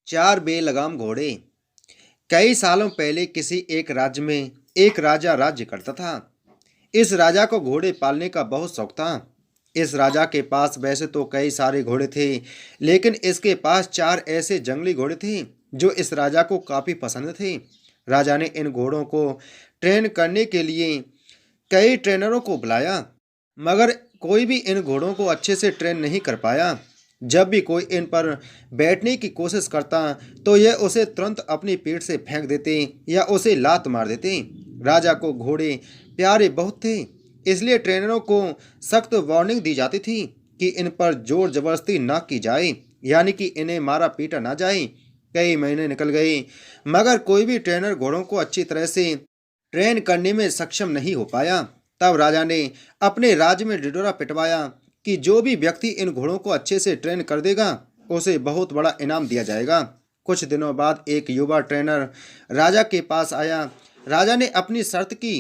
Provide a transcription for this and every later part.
चार बेलगाम घोड़े। कई सालों पहले किसी एक राज्य में एक राजा राज्य करता था। इस राजा को घोड़े पालने का बहुत शौक था। इस राजा के पास वैसे तो कई सारे घोड़े थे, लेकिन इसके पास चार ऐसे जंगली घोड़े थे जो इस राजा को काफी पसंद थे। राजा ने इन घोड़ों को ट्रेन करने के लिए कई ट्रेनरों को बुलाया, मगर कोई भी इन घोड़ों को अच्छे से ट्रेन नहीं कर पाया। जब भी कोई इन पर बैठने की कोशिश करता तो यह उसे तुरंत अपनी पीठ से फेंक देते या उसे लात मार देते। राजा को घोड़े प्यारे बहुत थे, इसलिए ट्रेनरों को सख्त वार्निंग दी जाती थी कि इन पर जोर जबरदस्ती ना की जाए, यानी कि इन्हें मारा पीटा ना जाए। कई महीने निकल गए, मगर कोई भी ट्रेनर घोड़ों को अच्छी तरह से ट्रेन करने में सक्षम नहीं हो पाया। तब राजा ने अपने राज्य में ढिढोरा पिटवाया कि जो भी व्यक्ति इन घोड़ों को अच्छे से ट्रेन कर देगा उसे बहुत बड़ा इनाम दिया जाएगा। कुछ दिनों बाद एक युवा ट्रेनर राजा के पास आया। राजा ने अपनी शर्त की,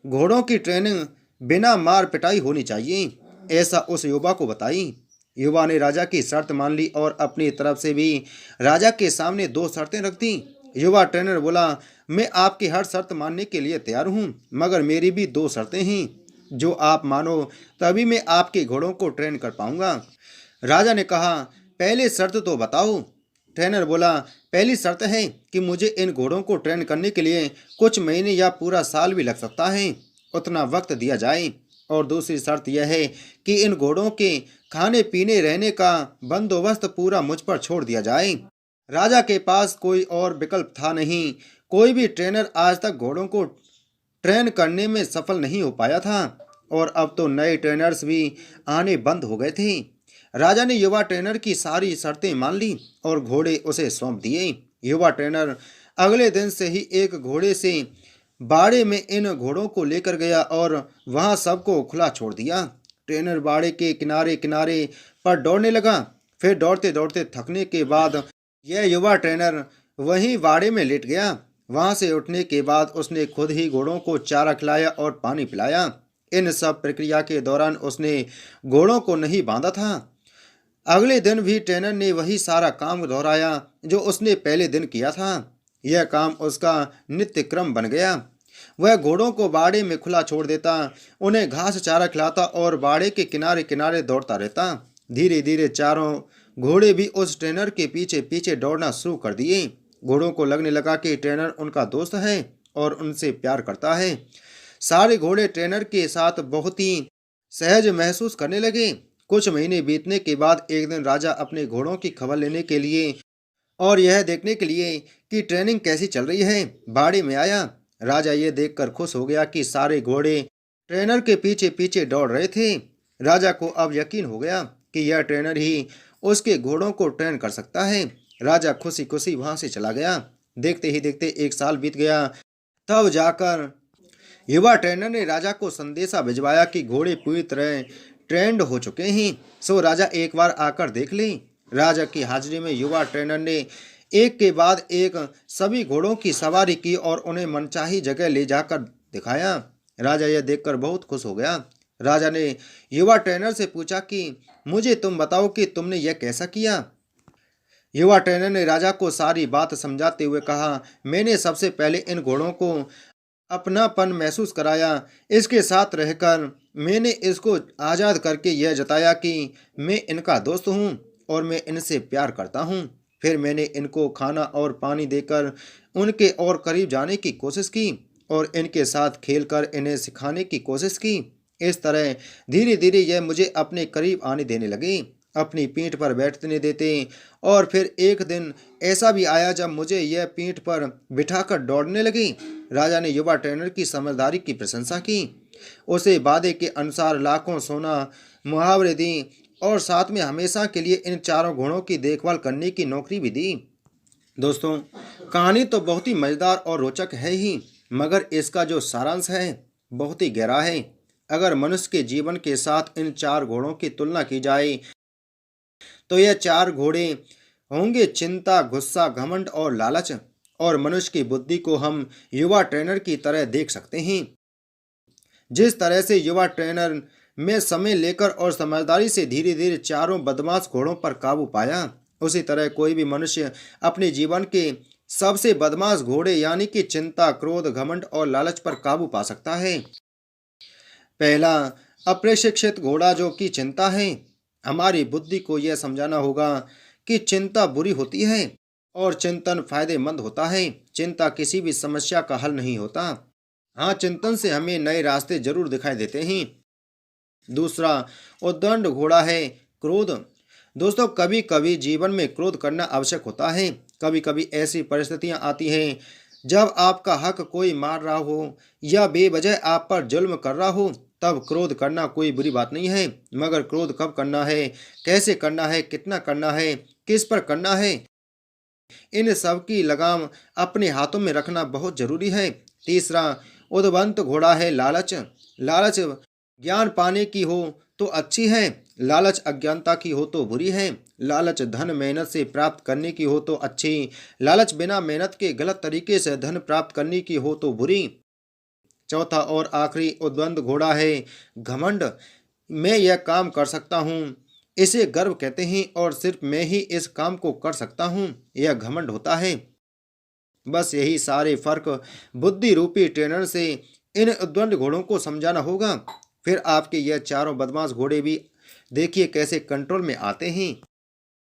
घोड़ों की ट्रेनिंग बिना मार पिटाई होनी चाहिए, ऐसा उस युवा को बताई। युवा ने राजा की शर्त मान ली और अपनी तरफ से भी राजा के सामने दो शर्तें रख दी। युवा ट्रेनर बोला, मैं आपकी हर शर्त मानने के लिए तैयार हूँ, मगर मेरी भी दो शर्तें हैं। जो आप मानो तभी मैं आपके घोड़ों को ट्रेन कर पाऊंगा। राजा ने कहा, पहले शर्त तो बताओ। ट्रेनर बोला, पहली शर्त है कि मुझे इन घोड़ों को ट्रेन करने के लिए कुछ महीने या पूरा साल भी लग सकता है, उतना वक्त दिया जाए। और दूसरी शर्त यह है कि इन घोड़ों के खाने पीने रहने का बंदोबस्त पूरा मुझ पर छोड़ दिया जाए। राजा के पास कोई और विकल्प था नहीं। कोई भी ट्रेनर आज तक घोड़ों को ट्रेन करने में सफल नहीं हो पाया था, और अब तो नए ट्रेनर्स भी आने बंद हो गए थे। राजा ने युवा ट्रेनर की सारी शर्तें मान ली और घोड़े उसे सौंप दिए। युवा ट्रेनर अगले दिन से ही एक घोड़े से बाड़े में इन घोड़ों को लेकर गया और वहां सबको खुला छोड़ दिया। ट्रेनर बाड़े के किनारे किनारे पर दौड़ने लगा। फिर दौड़ते दौड़ते थकने के बाद यह युवा ट्रेनर वहीं बाड़े में लेट गया। वहां से उठने के बाद उसने खुद ही घोड़ों को चारा खिलाया और पानी पिलाया। इन सब प्रक्रिया के दौरान उसने घोड़ों को नहीं बांधा था। अगले दिन भी ट्रेनर ने वही सारा काम दोहराया जो उसने पहले दिन किया था। यह काम उसका नित्य क्रम बन गया। वह घोड़ों को बाड़े में खुला छोड़ देता, उन्हें घास चारा खिलाता और बाड़े के किनारे किनारे दौड़ता रहता। धीरे धीरे चारों घोड़े भी उस ट्रेनर के पीछे पीछे दौड़ना शुरू कर दिए। घोड़ों को लगने लगा कि ट्रेनर उनका दोस्त है और उनसे प्यार करता है। सारे घोड़े ट्रेनर के साथ बहुत ही सहज महसूस करने लगे। कुछ महीने बीतने के बाद एक दिन राजा अपने घोड़ों की खबर लेने के लिए और यह देखने के लिए कि ट्रेनिंग कैसी चल रही है बाड़े में आया। राजा ये देखकर खुश हो गया कि सारे घोड़े ट्रेनर के पीछे पीछे दौड़ रहे थे। राजा को अब यकीन हो गया कि यह ट्रेनर ही उसके घोड़ों को ट्रेन कर सकता है। राजा खुशी खुशी वहां से चला गया। देखते ही देखते एक साल बीत गया। तब जाकर युवा ट्रेनर ने राजा को संदेशा भिजवाया कि घोड़े पूरी तरह ट्रेंड हो चुके हैं, सो राजा एक बार आकर देख ले। राजा की हाजिरी में युवा ट्रेनर ने एक के बाद एक सभी घोड़ों की सवारी की और उन्हें मनचाही जगह ले जाकर दिखाया। राजा यह देखकर बहुत खुश हो गया। राजा ने युवा ट्रेनर से पूछा कि मुझे तुम बताओ कि तुमने यह कैसा किया। युवा ट्रेनर ने राजा को सारी बात समझाते हुए कहा, मैंने सबसे पहले इन घोड़ों को अपनापन महसूस कराया। इसके साथ रहकर मैंने इसको आज़ाद करके यह जताया कि मैं इनका दोस्त हूँ और मैं इनसे प्यार करता हूँ। फिर मैंने इनको खाना और पानी देकर उनके और करीब जाने की कोशिश की और इनके साथ खेलकर इन्हें सिखाने की कोशिश की। इस तरह धीरे धीरे यह मुझे अपने करीब आने देने लगे, अपनी पीठ पर बैठने देते। और फिर एक दिन ऐसा भी आया जब मुझे यह पीठ पर बिठाकर दौड़ने लगी। राजा ने युवा ट्रेनर की समझदारी की प्रशंसा की, उसे वादे के अनुसार लाखों सोना मुहावरे दी और साथ में हमेशा के लिए इन चारों घोड़ों की देखभाल करने की नौकरी भी दी। दोस्तों, कहानी तो बहुत ही मज़ेदार और रोचक है ही, मगर इसका जो सारांश है बहुत ही गहरा है। अगर मनुष्य के जीवन के साथ इन चार घोड़ों की तुलना की जाए तो यह चार घोड़े होंगे चिंता, गुस्सा, घमंड और लालच। और मनुष्य की बुद्धि को हम युवा ट्रेनर की तरह देख सकते हैं। जिस तरह से युवा ट्रेनर में समय लेकर और समझदारी से धीरे धीरे चारों बदमाश घोड़ों पर काबू पाया, उसी तरह कोई भी मनुष्य अपने जीवन के सबसे बदमाश घोड़े यानी कि चिंता, क्रोध, घमंड और लालच पर काबू पा सकता है। पहला, अप्रशिक्षित घोड़ा जो कि चिंता है। हमारी बुद्धि को यह समझाना होगा कि चिंता बुरी होती है और चिंतन फायदेमंद होता है। चिंता किसी भी समस्या का हल नहीं होता। हाँ, चिंतन से हमें नए रास्ते जरूर दिखाई देते हैं। दूसरा, उद्दंड घोड़ा है क्रोध। दोस्तों, कभी कभी जीवन में क्रोध करना आवश्यक होता है। कभी कभी ऐसी परिस्थितियां आती हैं जब आपका हक कोई मार रहा हो या बेवजह आप पर जुल्म कर रहा हो, तब क्रोध करना कोई बुरी बात नहीं है। मगर क्रोध कब करना है, कैसे करना है, कितना करना है, किस पर करना है, इन सब की लगाम अपने हाथों में रखना बहुत जरूरी है। तीसरा, उद्वंत घोड़ा है लालच। लालच ज्ञान पाने की हो तो अच्छी है, लालच अज्ञानता की हो तो बुरी है। लालच धन मेहनत से प्राप्त करने की हो तो अच्छी, लालच बिना मेहनत के गलत तरीके से धन प्राप्त करने की हो तो बुरी। चौथा और आखिरी उद्वंद घोड़ा है घमंड। मैं यह काम कर सकता हूँ, इसे गर्व कहते हैं और सिर्फ मैं ही इस काम को कर सकता हूँ, यह घमंड होता है। बस यही सारे फर्क बुद्धि रूपी ट्रेनर से इन उद्वंड घोड़ों को समझाना होगा। फिर आपके यह चारों बदमाश घोड़े भी देखिए कैसे कंट्रोल में आते हैं।